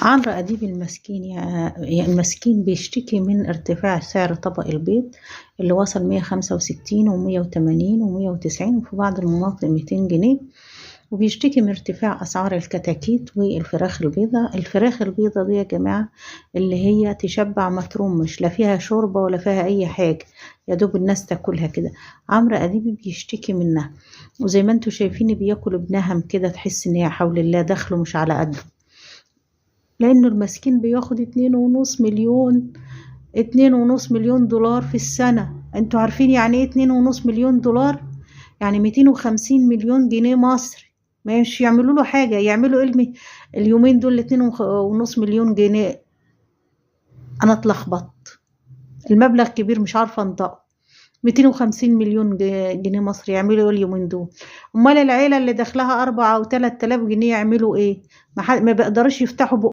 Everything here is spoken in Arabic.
عمرو أديب المسكين المسكين بيشتكي من ارتفاع سعر طبق البيض اللي وصل 165 و180 و190 وفي بعض المناطق 200 جنيه، وبيشتكي من ارتفاع أسعار الكتاكيت والفراخ البيضة. الفراخ البيضة دي يا جماعة اللي هي تشبع ما ترمش، لا فيها شوربة ولا فيها أي حاجة، يا دوب الناس تاكلها كده. عمرو أديب بيشتكي منها، وزي ما انتوا شايفين بياكل بنهم كده، تحس ان هي حول الله دخله مش على قده، لأنه المسكين بياخد 2.5 مليون، 2.5 مليون دولار في السنة. انتوا عارفين يعني ايه 2.5 مليون دولار؟ يعني 250 مليون جنيه مصري. مش يعملوا له حاجة، يعملوا علمي اليومين دول 2.5 مليون جنيه. أنا اتلخبطت، المبلغ كبير مش عارفة انطقه. 250 مليون جنيه مصري يعملوا ايه اليومين دول؟ امال العيلة اللي دخلها 4 أو 3000 جنيه يعملوا ايه؟ ما بيقدروش يفتحوا